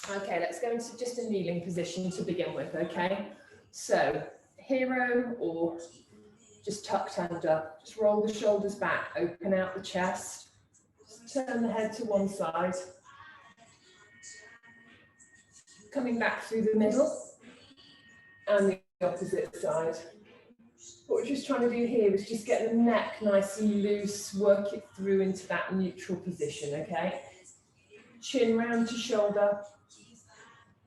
Okay, let's go into just a kneeling position to begin with, okay? So, hero or just tucked under, just roll the shoulders back, open out the chest, just turn the head to one side, coming back through the middle, and the opposite side. What we're just trying to do here is just get the neck nice and loose, work it through into that neutral position, okay? Chin round to shoulder,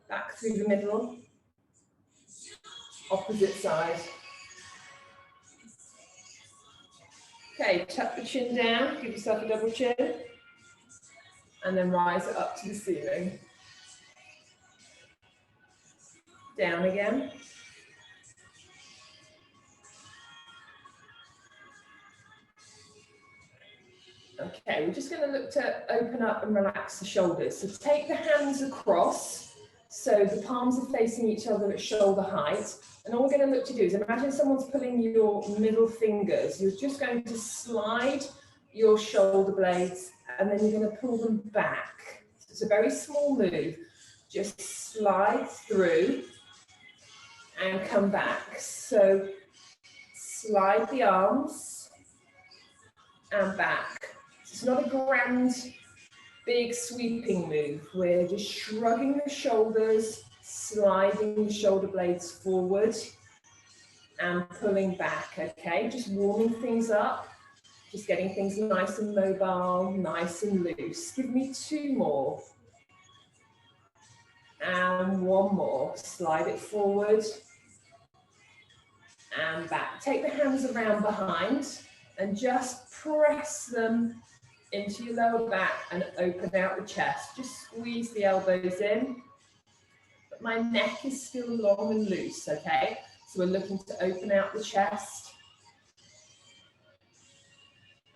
back through the middle, opposite side. Okay, tuck the chin down, give yourself a double chin, and then rise it up to the ceiling. Down again. Okay, we're just going to look to open up and relax the shoulders. So take the hands across, so the palms are facing each other at shoulder height. And all we're going to look to do is imagine someone's pulling your middle fingers. You're just going to slide your shoulder blades and then you're going to pull them back. So it's a very small move. Just slide through and come back. So slide the arms and back. It's not a grand, big sweeping move. We're just shrugging the shoulders, sliding the shoulder blades forward and pulling back, okay? Just warming things up, just getting things nice and mobile, nice and loose. Give me two more. And one more. Slide it forward and back. Take the hands around behind and just press them into your lower back and open out the chest. Just squeeze the elbows in. But my neck is still long and loose, okay? So we're looking to open out the chest.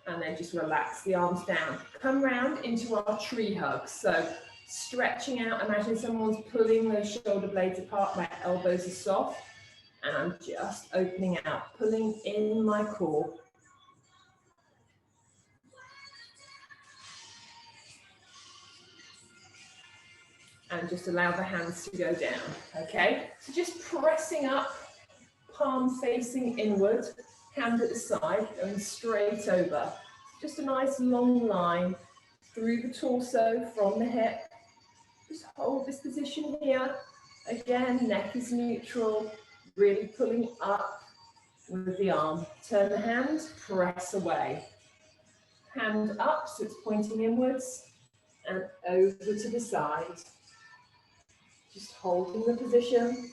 And then just relax the arms down. Come round into our tree hug. So stretching out, imagine someone's pulling those shoulder blades apart, my elbows are soft. And I'm just opening out, pulling in my core. And just allow the hands to go down, okay? So just pressing up, palm facing inward, hand at the side, going straight over. Just a nice long line through the torso from the hip. Just hold this position here. Again, neck is neutral, really pulling up with the arm. Turn the hand, press away. Hand up, so it's pointing inwards, and over to the side. Just holding the position.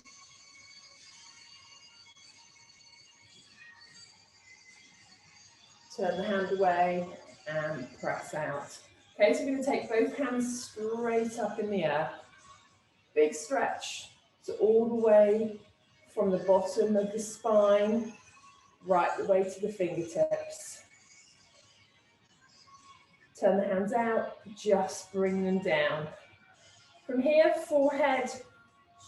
Turn the hand away and press out. Okay, so we're going to take both hands straight up in the air. Big stretch. So all the way from the bottom of the spine, right the way to the fingertips. Turn the hands out, just bring them down. From here, forehead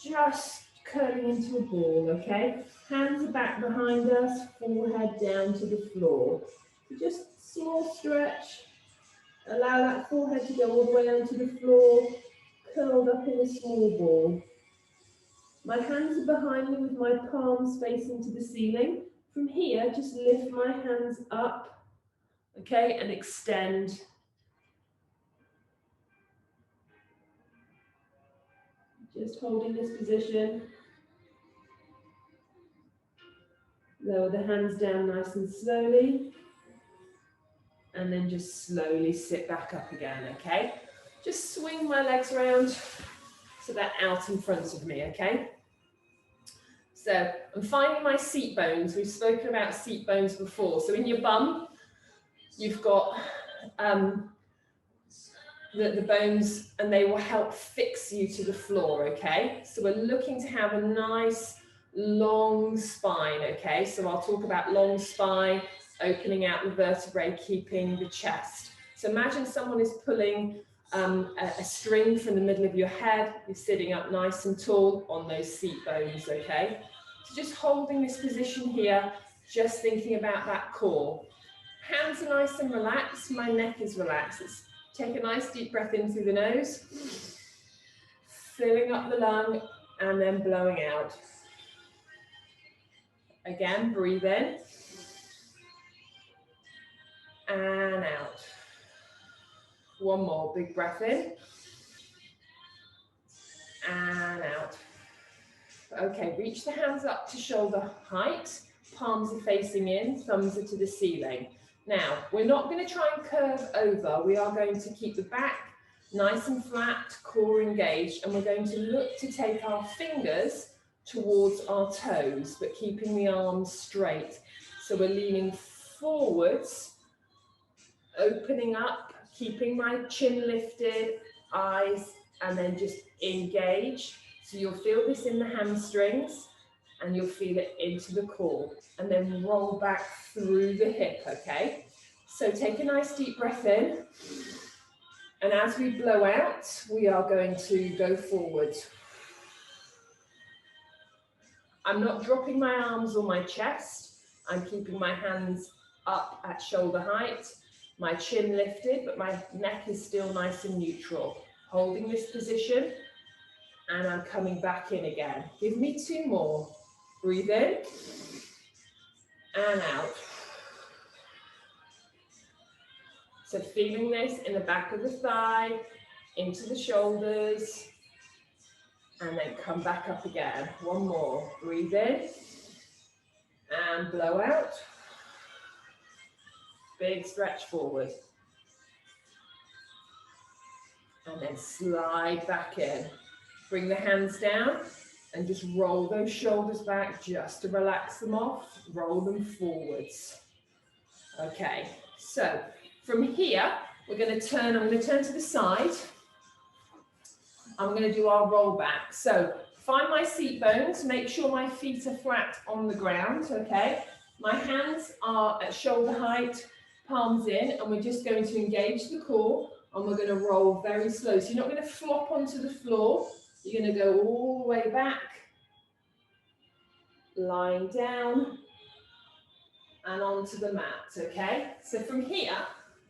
just curling into a ball, okay? Hands are back behind us, forehead down to the floor. So just small stretch. Allow that forehead to go all the way onto the floor, curled up in a small ball. My hands are behind me with my palms facing to the ceiling. From here, just lift my hands up, okay, and extend. Just holding this position. Lower the hands down nice and slowly. And then just slowly sit back up again, okay? Just swing my legs around so they're out in front of me, okay? So I'm finding my seat bones. We've spoken about seat bones before. So in your bum, you've got the bones, and they will help fix you to the floor, okay? So we're looking to have a nice long spine, okay? So I'll talk about long spine, opening out the vertebrae, keeping the chest. So imagine someone is pulling a string from the middle of your head. You're sitting up nice and tall on those seat bones, okay? So just holding this position here, just thinking about that core. Hands are nice and relaxed, my neck is relaxed. Take a nice deep breath in through the nose. filling up the lung and then blowing out. Again, breathe in and out. One more, big breath in and out. Okay, reach the hands up to shoulder height, palms are facing in, thumbs are to the ceiling. Now, we're not going to try and curve over, we are going to keep the back nice and flat, core engaged, and we're going to look to take our fingers towards our toes, but keeping the arms straight. So we're leaning forwards, opening up, keeping my chin lifted, eyes, and then just engage. So you'll feel this in the hamstrings, and you'll feel it into the core, and then roll back through the hip, okay? So take a nice deep breath in, and as we blow out, we are going to go forwards. I'm not dropping my arms or my chest. I'm keeping my hands up at shoulder height, my chin lifted, but my neck is still nice and neutral. Holding this position, and I'm coming back in again. Give me 2 more. Breathe in and out. So feeling this in the back of the thigh, into the shoulders, and then come back up again. 1 more. Breathe in and blow out. Big stretch forward. And then slide back in. Bring the hands down and just roll those shoulders back just to relax them off. Roll them forwards. Okay, so from here, we're going to turn, I'm going to turn to the side. I'm going to do our roll back. So find my seat bones, make sure my feet are flat on the ground, okay? My hands are at shoulder height, palms in, and we're just going to engage the core, and we're going to roll very slow. So you're not going to flop onto the floor. You're going to go all the way back, lying down, and onto the mat, okay? So from here,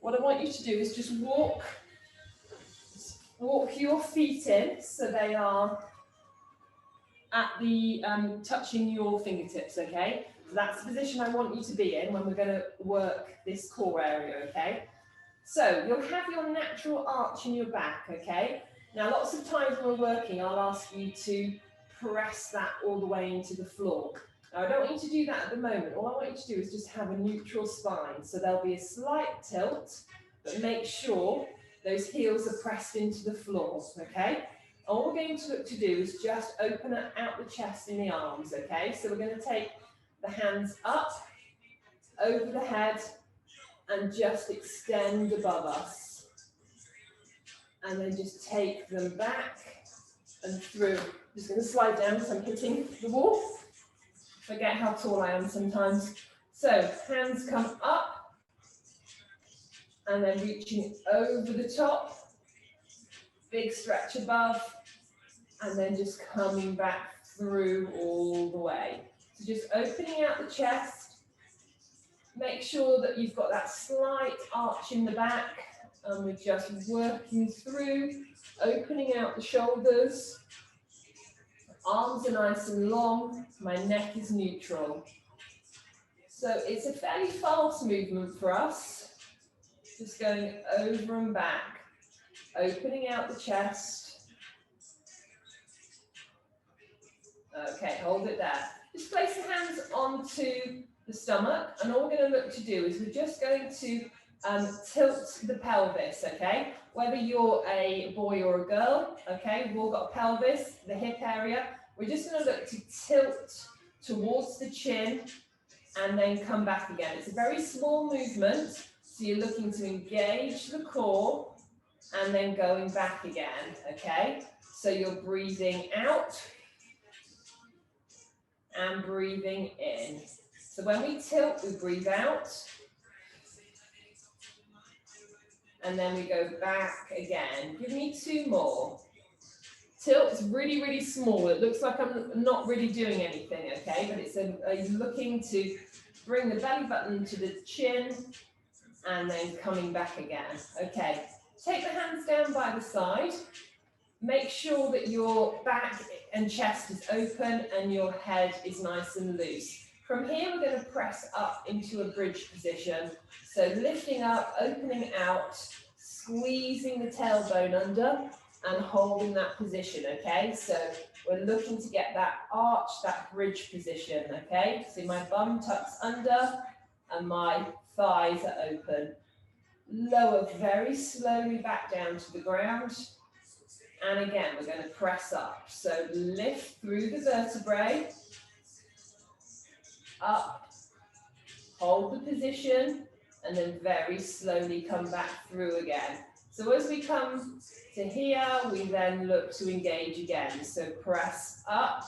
what I want you to do is just walk your feet in so they are at the touching your fingertips, okay? So that's the position I want you to be in when we're going to work this core area, okay? So you'll have your natural arch in your back, okay? Now lots of times when we're working, I'll ask you to press that all the way into the floor. Now I don't want you to do that at the moment. All I want you to do is just have a neutral spine. So there'll be a slight tilt, but make sure those heels are pressed into the floor, okay? All we're going to look to do is just open out the chest and the arms, okay? So we're going to take the hands up, over the head, and just extend above us. And then just take them back and through. I'm just going to slide down because I'm hitting the wall. Forget how tall I am sometimes. So hands come up, and then reaching over the top, big stretch above, and then just coming back through all the way. So just opening out the chest, make sure that you've got that slight arch in the back, and we're just working through, opening out the shoulders, arms are nice and long, my neck is neutral. So it's a fairly fast movement for us. Just going over and back, opening out the chest. Okay, hold it there. Just place the hands onto the stomach, and all we're going to look to do is we're just going to tilt the pelvis, okay? Whether you're a boy or a girl, okay? We've all got a pelvis, the hip area. We're just going to look to tilt towards the chin and then come back again. It's a very small movement. So you're looking to engage the core and then going back again, okay? So you're breathing out and breathing in. So when we tilt, we breathe out. And then we go back again. Give me 2 more. Tilt is really, really small. It looks like I'm not really doing anything, okay? But it's looking to bring the belly button to the chin, and then coming back again. Okay, take the hands down by the side, Make sure that your back and chest is open and your head is nice and loose. From here, we're going to press up into a bridge position. So lifting up, opening out, squeezing the tailbone under and holding that position, okay? So we're looking to get that arch, that bridge position, okay? So my bum tucks under and my thighs are open. Lower very slowly back down to the ground. And again, we're going to press up. So lift through the vertebrae, up, hold the position, and then very slowly come back through again. So as we come to here, we then look to engage again. So press up,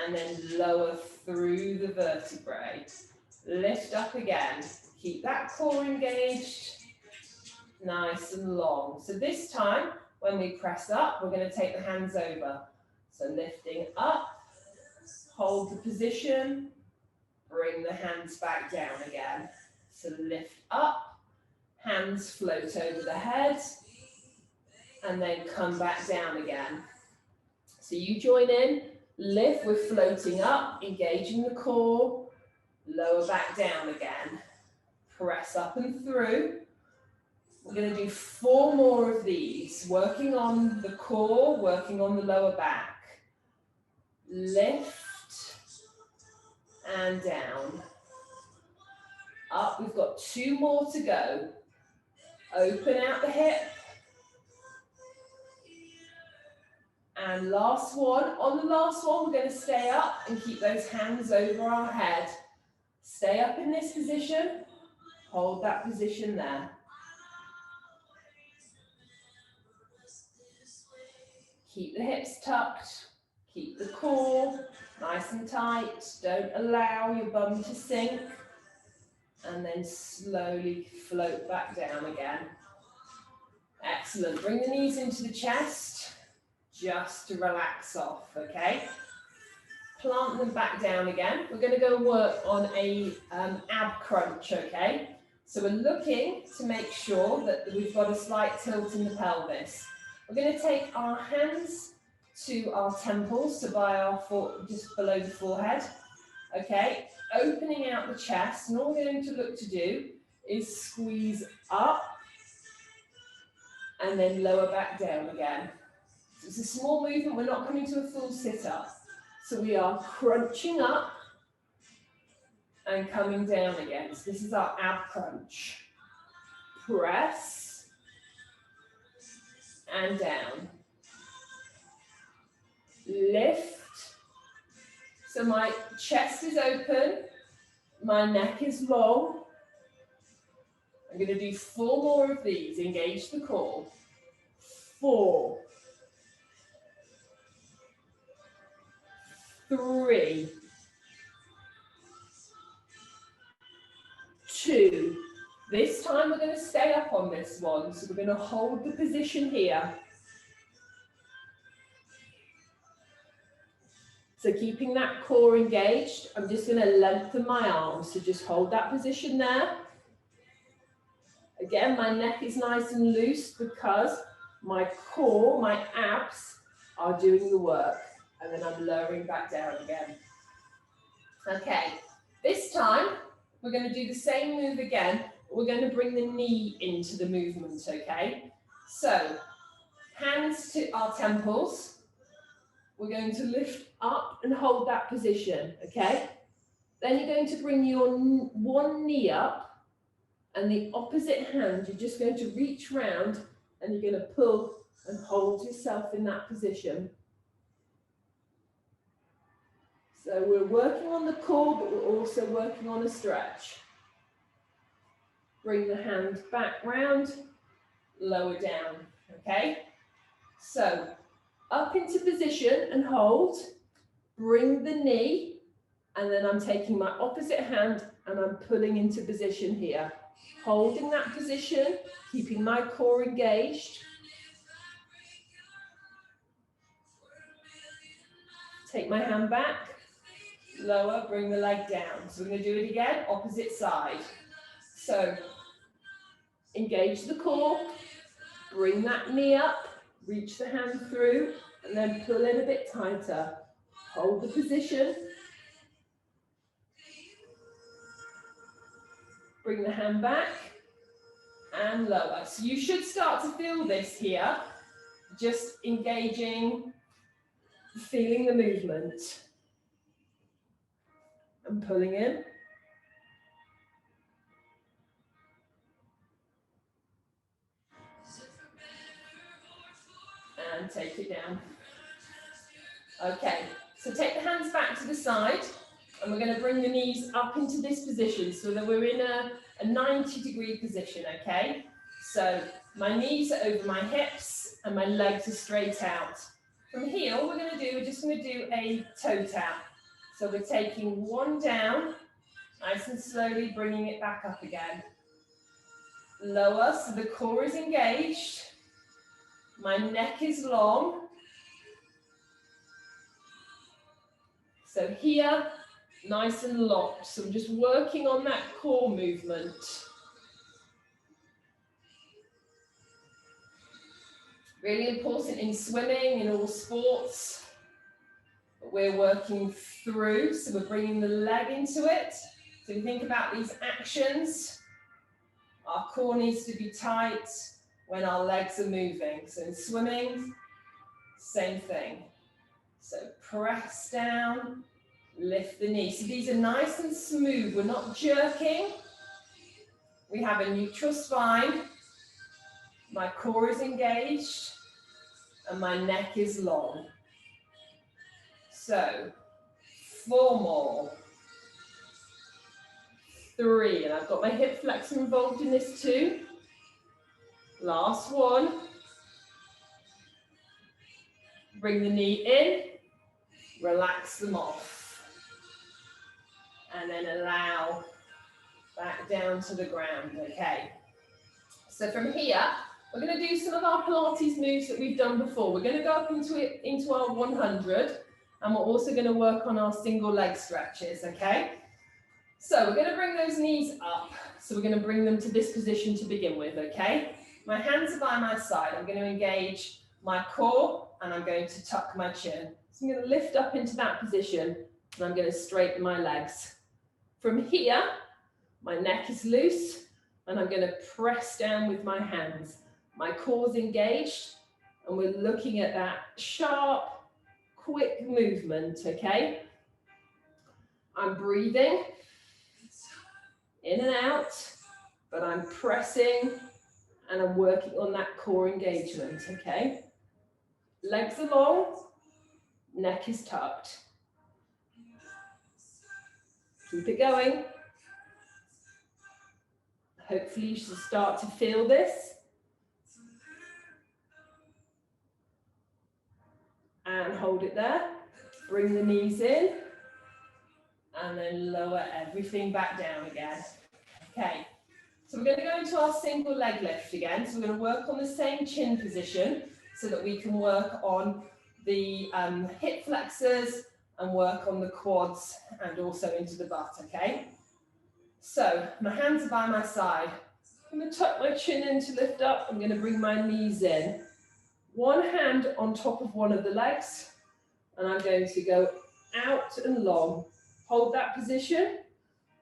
and then lower through the vertebrae. Lift up again. Keep that core engaged. Nice and long. So this time, when we press up, we're going to take the hands over. So lifting up, hold the position, bring the hands back down again. So lift up, hands float over the head, and then come back down again. So you join in, lift, we're floating up, engaging the core, lower back down again. Press up and through. We're going to do 4 more of these, working on the core, working on the lower back. Lift and down. Up, we've got 2 more to go. Open out the hip. And last one. On the last one, we're going to stay up and keep those hands over our head. Stay up in this position. Hold that position there. Keep the hips tucked, keep the core nice and tight. Don't allow your bum to sink. And then slowly float back down again. Excellent. Bring the knees into the chest, just to relax off, okay? Plant them back down again. We're going to go work on a ab crunch, okay? So we're looking to make sure that we've got a slight tilt in the pelvis. We're going to take our hands to our temples, so by our just below the forehead, okay? Opening out the chest, and all we're going to look to do is squeeze up and then lower back down again. So it's a small movement, we're not coming to a full sit-up. So we are crunching up and coming down again. So this is our ab crunch. Press and down. Lift. So my chest is open, my neck is long. I'm going to do 4 more of these. Engage the core. 4, 3, 2. This time we're going to stay up on this one, so we're going to hold the position here. So keeping that core engaged, I'm just going to lengthen my arms, so just hold that position there. Again, my neck is nice and loose because my core, my abs are doing the work, and then I'm lowering back down again. Okay, this time we're going to do the same move again. We're going to bring the knee into the movement, okay? So, hands to our temples. We're going to lift up and hold that position, okay? Then you're going to bring your one knee up, and the opposite hand, you're just going to reach round, and you're going to pull and hold yourself in that position. So we're working on the core, but we're also working on a stretch. Bring the hand back round, lower down, okay? So up into position and hold, bring the knee, and then I'm taking my opposite hand and I'm pulling into position here. Holding that position, keeping my core engaged. Take my hand back, lower, bring the leg down. So we're going to do it again, opposite side. So engage the core, Bring that knee up, reach the hand through, and then pull in a bit tighter. Hold the position. Bring the hand back and lower. So you should start to feel this here, just engaging, feeling the movement. And pulling in. And take it down. Okay, so take the hands back to the side and we're going to bring the knees up into this position so that we're in a 90-degree position, okay? So my knees are over my hips and my legs are straight out. From here, all we're going to do, we're just going to do a toe tap. So we're taking one down, nice and slowly bringing it back up again. Lower, so the core is engaged. My neck is long. So here, nice and locked. So I'm just working on that core movement. Really important in swimming, in all sports. We're working through, so we're bringing the leg into it. So if you think about these actions, our core needs to be tight when our legs are moving. So in swimming, same thing. So press down, lift the knee. So these are nice and smooth. We're not jerking. We have a neutral spine. My core is engaged and my neck is long. So 4 more. 3, and I've got my hip flexor involved in this too. Last one. Bring the knee in, relax them off. And then allow back down to the ground, okay? So from here, we're going to do some of our Pilates moves that we've done before. We're going to go up into our 100, and we're also going to work on our single leg stretches, okay? So we're going to bring those knees up. So we're going to bring them to this position to begin with, okay? My hands are by my side. I'm going to engage my core and I'm going to tuck my chin. So I'm going to lift up into that position and I'm going to straighten my legs. From here, my neck is loose and I'm going to press down with my hands. My core's engaged and we're looking at that sharp, quick movement, okay? I'm breathing in and out, but I'm pressing and I'm working on that core engagement, okay? Legs are long, neck is tucked. Keep it going. Hopefully you should start to feel this. And hold it there. Bring the knees in. And then lower everything back down again. Okay. So we're going to go into our single leg lift again. So we're going to work on the same chin position so that we can work on the hip flexors and work on the quads and also into the butt, okay? So my hands are by my side. I'm going to tuck my chin in to lift up. I'm going to bring my knees in. One hand on top of one of the legs, and I'm going to go out and long. Hold that position,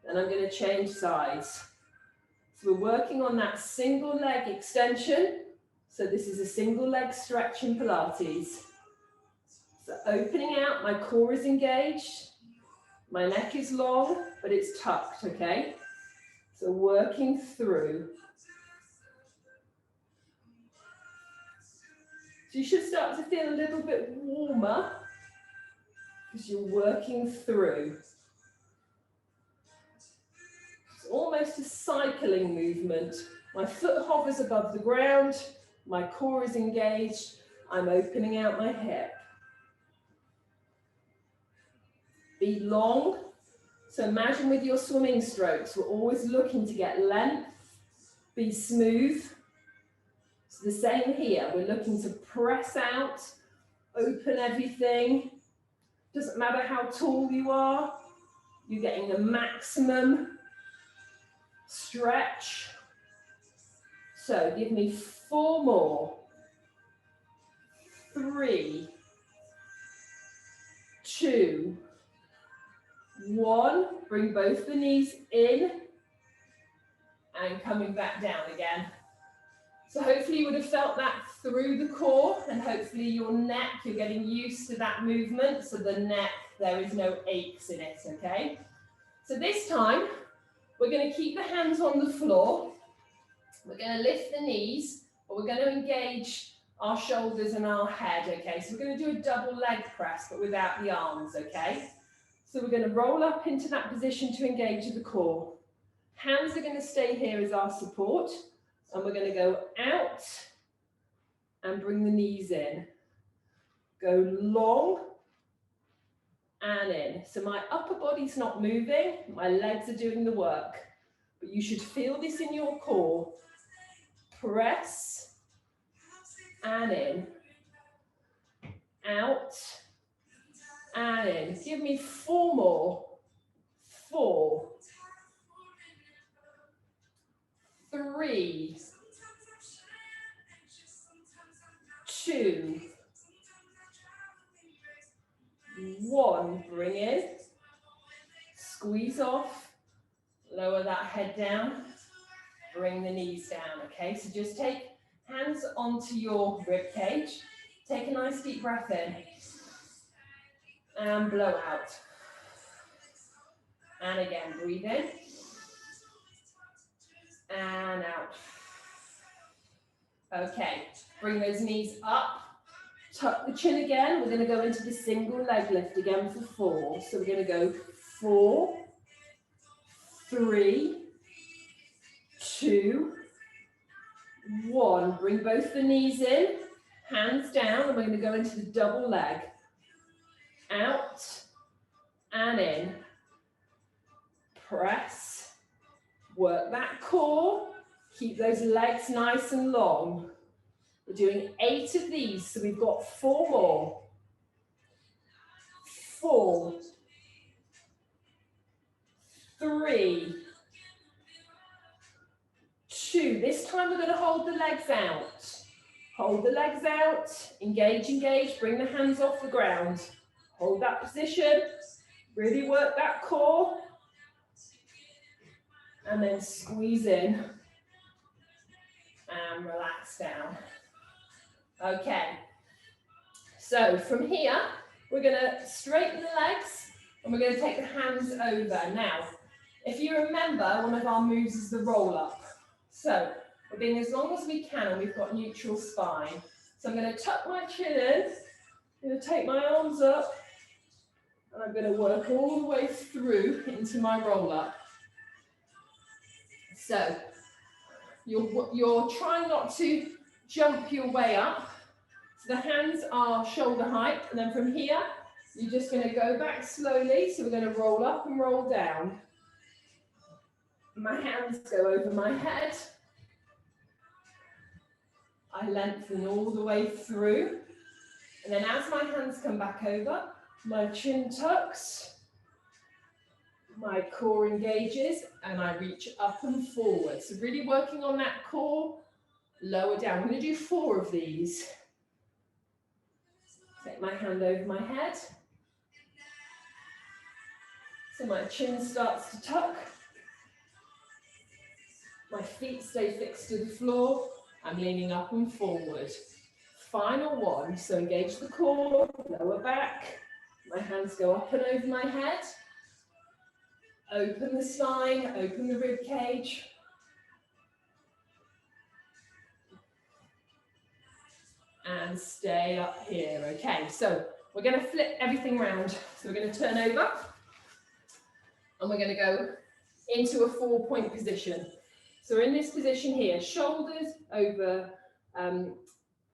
and I'm going to change sides. So we're working on that single leg extension. So this is a single leg stretch in Pilates. So opening out, my core is engaged. My neck is long, but it's tucked, okay? So working through. So you should start to feel a little bit warmer because you're working through. It's almost a cycling movement. My foot hovers above the ground, my core is engaged, I'm opening out my hip. Be long. So imagine with your swimming strokes, we're always looking to get length, be smooth. So the same here, we're looking to press out, open everything. Doesn't matter how tall you are, you're getting the maximum stretch. So give me 4 more. 3, 2, 1. Bring both the knees in and coming back down again. So hopefully you would have felt that through the core, and hopefully your neck, you're getting used to that movement. So the neck, there is no aches in it, okay? So this time, we're going to keep the hands on the floor. We're going to lift the knees, but we're going to engage our shoulders and our head, okay? So we're going to do a double leg press, but without the arms, okay? So we're going to roll up into that position to engage the core. Hands are going to stay here as our support, and we're going to go out and bring the knees in. Go long and in. So my upper body's not moving, my legs are doing the work, but you should feel this in your core. Press and in. Out and in. Give me 4 more. 4, 3, 2, 1. Bring in. Squeeze off. Lower that head down. Bring the knees down, okay? So just take hands onto your rib cage. Take a nice deep breath in. And blow out. And again, breathe in. And out. Okay, bring those knees up. Tuck the chin again. We're going to go into the single leg lift again for 4. So we're going to go 4, 3, 2, 1. Bring both the knees in, hands down, and we're going to go into the double leg. Out and in. Press. Work that core. Keep those legs nice and long. We're doing 8 of these, so we've got 4 more. 4, 3, 2. This time we're going to hold the legs out. Hold the legs out. Engage, engage. Bring the hands off the ground. Hold that position. Really work that core. And then squeeze in. And relax down. Okay. So from here, we're going to straighten the legs and we're going to take the hands over. Now, if you remember, one of our moves is the roll up. So we're being as long as we can and we've got neutral spine. So I'm going to tuck my chin in, I'm going to take my arms up, and I'm going to work all the way through into my roll up. So you're trying not to jump your way up. So the hands are shoulder height, and then from here, you're just going to go back slowly. So we're going to roll up and roll down. My hands go over my head. I lengthen all the way through. And then as my hands come back over, my chin tucks, my core engages, and I reach up and forward. So really working on that core, lower down. I'm going to do 4 of these. Take my hand over my head. So my chin starts to tuck. My feet stay fixed to the floor. I'm leaning up and forward. Final one. So engage the core, lower back. My hands go up and over my head. Open the spine, open the rib cage. And stay up here. Okay, so we're going to flip everything around. So we're going to turn over and we're going to go into a 4-point position. So we're in this position here, shoulders over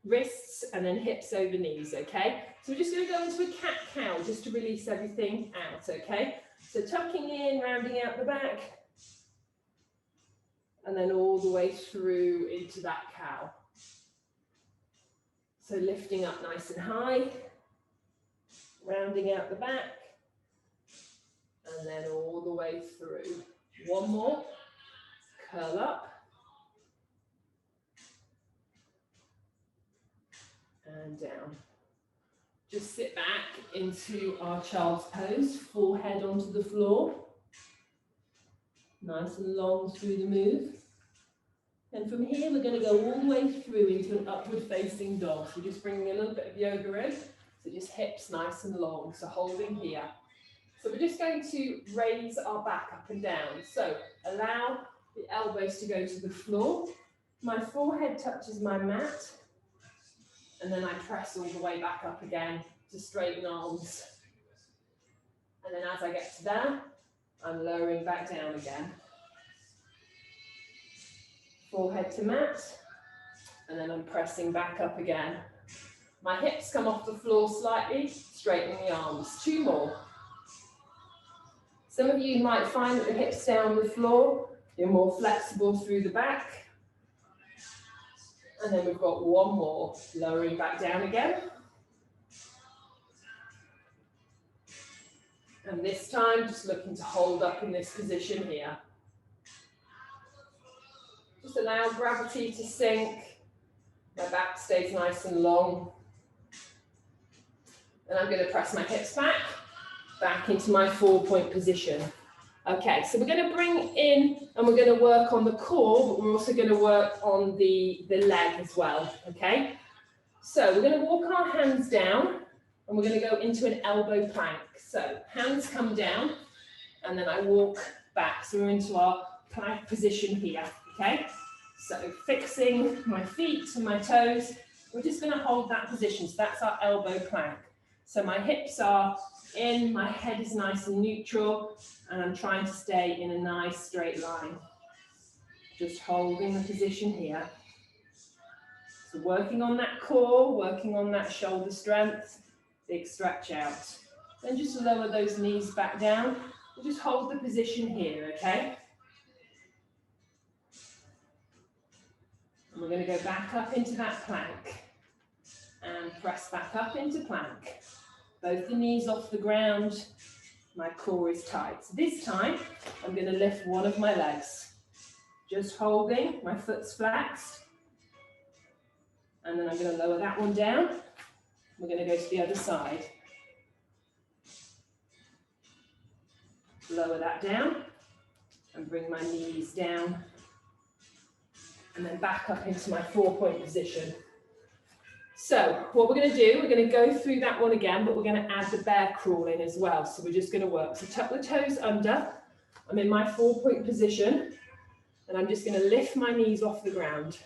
wrists and then hips over knees, okay? So we're just going to go into a cat-cow just to release everything out, okay? So tucking in, rounding out the back, and then all the way through into that cow. So lifting up nice and high, rounding out the back, and then all the way through. One more, curl up, and down. Just sit back into our child's pose, forehead onto the floor. Nice and long through the move. And from here, we're going to go all the way through into an upward facing dog. So just bringing a little bit of yoga in. So just hips nice and long, so holding here. So we're just going to raise our back up and down. So allow the elbows to go to the floor. My forehead touches my mat. And then I press all the way back up again to straighten arms. And then as I get to there, I'm lowering back down again. Forehead to mat. And then I'm pressing back up again. My hips come off the floor slightly, straightening the arms. 2 more. Some of you might find that the hips stay on the floor. You're more flexible through the back. And then we've got 1 more, lowering back down again. And this time, just looking to hold up in this position here. Just allow gravity to sink. My back stays nice and long. And I'm going to press my hips back into my 4-point position. Okay, so we're going to bring in and we're going to work on the core, but we're also going to work on the leg as well, okay? So we're going to walk our hands down and we're going to go into an elbow plank. So hands come down and then I walk back. So we're into our plank position here, okay? So fixing my feet and my toes, we're just going to hold that position. So that's our elbow plank. So my hips are in, my head is nice and neutral, and I'm trying to stay in a nice straight line. Just holding the position here. So working on that core, working on that shoulder strength, big stretch out. Then just lower those knees back down. We'll just hold the position here, okay? And we're going to go back up into that plank and press back up into plank. Both the knees off the ground, my core is tight. So this time, I'm going to lift one of my legs. Just holding, my foot's flexed. And then I'm going to lower that one down. We're going to go to the other side. Lower that down and bring my knees down. And then back up into my 4-point position. So what we're going to do, we're going to go through that one again, but we're going to add the bear crawl in as well. So we're just going to work. So tuck the toes under. I'm in my 4-point position, and I'm just going to lift my knees off the ground.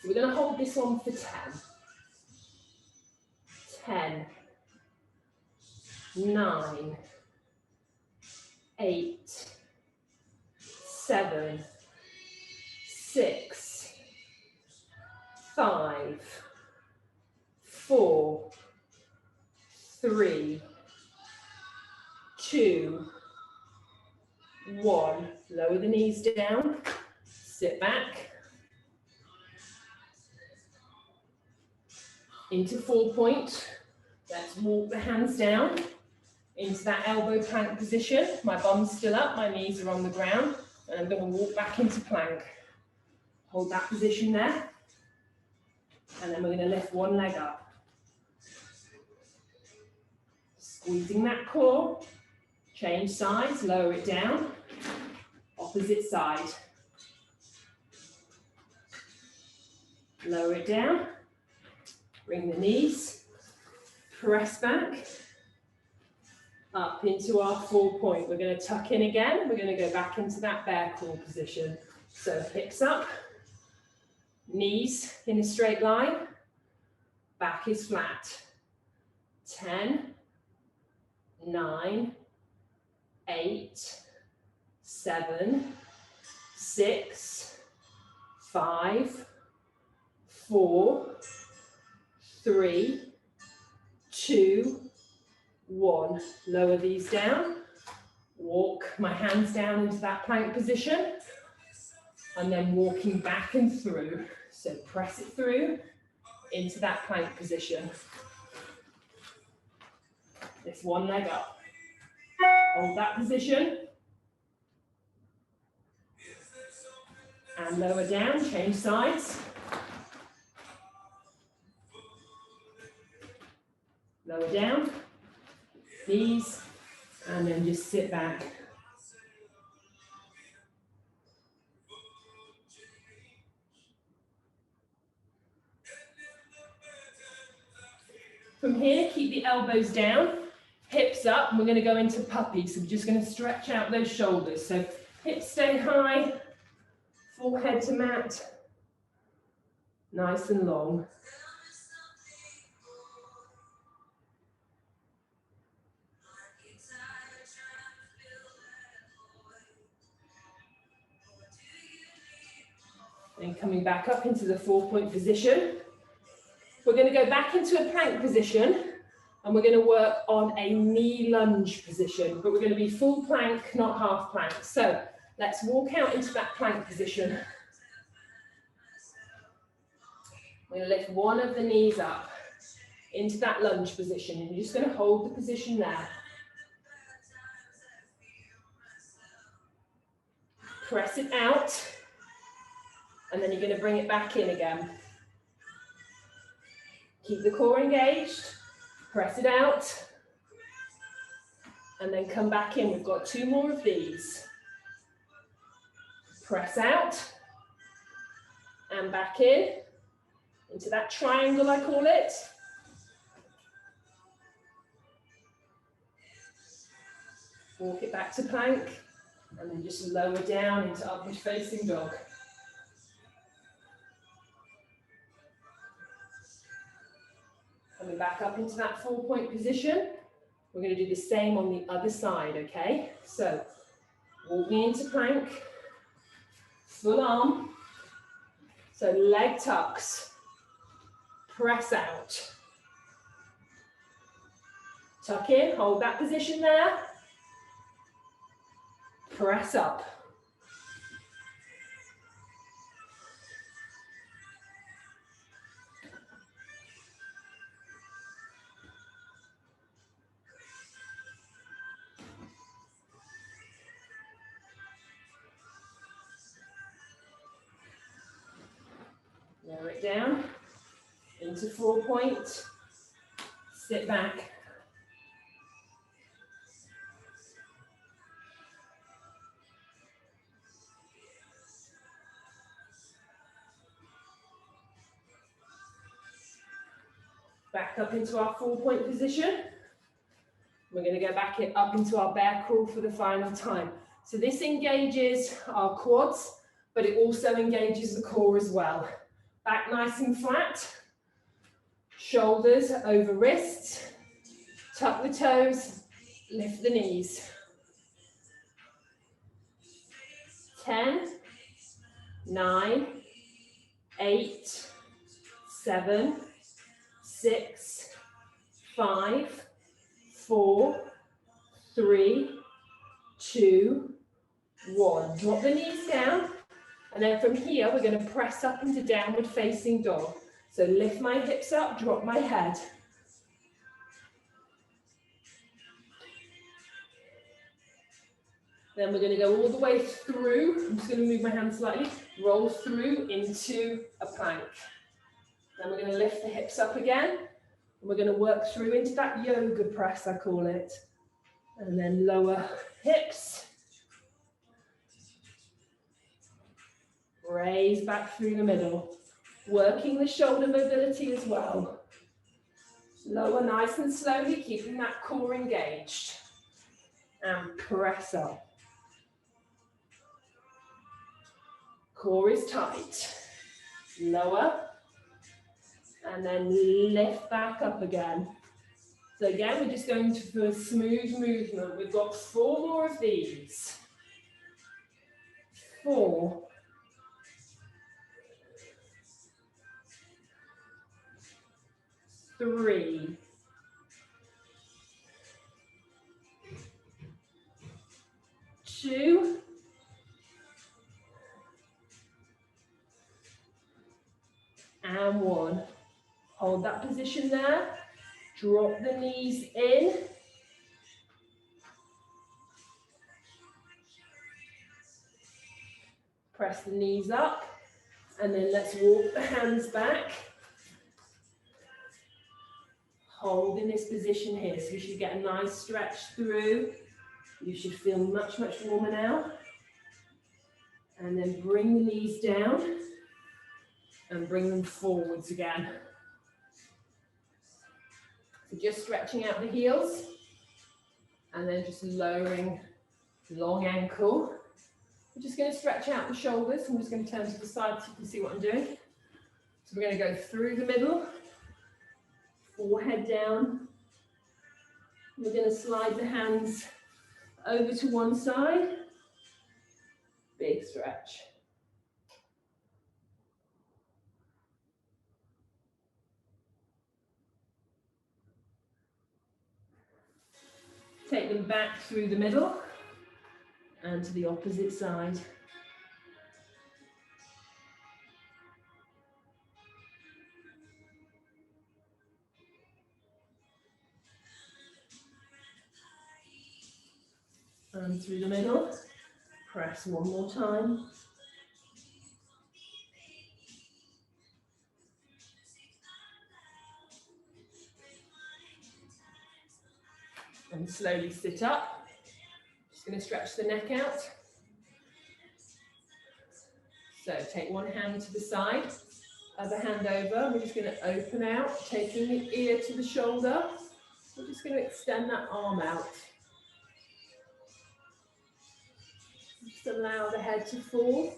So we're going to hold this on for 10. 10, 9, 8, 7, 6, 5, 4, 3, 2, 1. Lower the knees down, sit back. Into 4-point. Let's walk the hands down into that elbow plank position. My bum's still up, my knees are on the ground, and I'm going to walk back into plank. Hold that position there. And then we're going to lift one leg up. Squeezing that core. Change sides, lower it down. Opposite side. Lower it down. Bring the knees. Press back. Up into our 4-point. We're going to tuck in again. We're going to go back into that bear crawl position. So hips up. Knees in a straight line, back is flat. 10, 9, 8, 7, 6, 5, 4, 3, 2, 1. Lower these down. Walk my hands down into that plank position. And then walking back and through. So press it through into that plank position. Lift one leg up. Hold that position. And lower down, change sides. down, knees, and then just sit back. From here, keep the elbows down, hips up, and we're going to go into puppy. So we're just going to stretch out those shoulders. So hips stay high, forehead to mat, nice and long. And coming back up into the 4-point position. We're going to go back into a plank position and we're going to work on a knee lunge position, but we're going to be full plank, not half plank. So let's walk out into that plank position. We're going to lift one of the knees up into that lunge position, and you're just going to hold the position there. Press it out, and then you're going to bring it back in again. Keep the core engaged, press it out, and then come back in. We've got 2 more of these. Press out, and back in, into that triangle I call it. Walk it back to plank, and then just lower down into upward facing dog. Coming back up into that 4-point position. We're going to do the same on the other side, okay? So, walking into plank, full arm. So leg tucks, press out. Tuck in, hold that position there. Press up. Lower it down into 4-point, sit back. Back up into our 4-point position. We're going to go back up into our bear crawl for the final time. So this engages our quads, but it also engages the core as well. Back nice and flat, shoulders over wrists, tuck the toes, lift the knees. 10, 9, 8, 7, 6, 5, 4, 3, 2, 1. Drop the knees down. And then from here, we're going to press up into downward facing dog. So lift my hips up, drop my head. Then we're going to go all the way through. I'm just going to move my hands slightly. Roll through into a plank. Then we're going to lift the hips up again. And we're going to work through into that yoga press, I call it. And then lower hips. Raise back through the middle, working the shoulder mobility as well. Lower nice and slowly, keeping that core engaged. And press up. Core is tight. Lower. And then lift back up again. So again, we're just going to do a smooth movement. We've got 4 more of these. 4. 3, 2, and 1. Hold that position there. Drop the knees in. Press the knees up. And then let's walk the hands back. hold in this position here. So you should get a nice stretch through. You should feel much, much warmer now. And then bring the knees down and bring them forwards again. So just stretching out the heels and then just lowering long ankle. We're just going to stretch out the shoulders. I'm just going to turn to the side so you can see what I'm doing. So we're going to go through the middle, forehead down. We're going to slide the hands over to one side. Big stretch. Take them back through the middle and to the opposite side. And through the middle. Press one more time. And slowly sit up. Just going to stretch the neck out. So take one hand to the side, other hand over. We're just going to open out, taking the ear to the shoulder. We're just going to extend that arm out. Just allow the head to fall,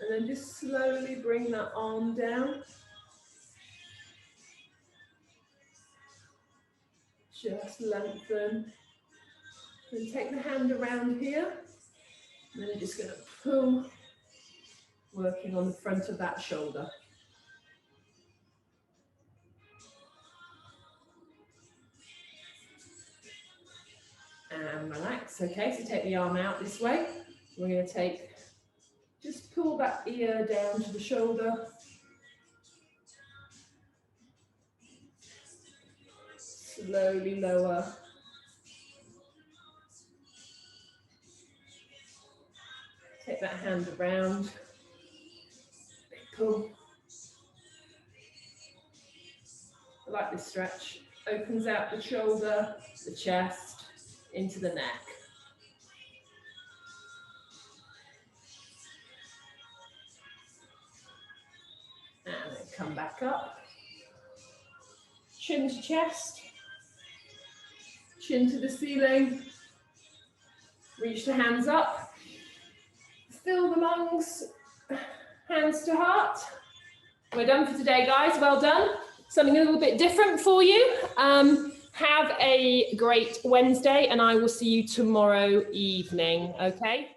and then just slowly bring that arm down. Just lengthen. Then take the hand around here. And then you're just going to pull, working on the front of that shoulder. And relax. Okay, so take the arm out this way. We're going to just pull that ear down to the shoulder. Slowly lower. Take that hand around. Big pull. I like this stretch. Opens out the shoulder, the chest, into the neck. And then come back up. Chin to chest. Chin to the ceiling. Reach the hands up. Fill the lungs. Hands to heart. We're done for today, guys. Well done. Something a little bit different for you. Have a great Wednesday, and I will see you tomorrow evening, okay?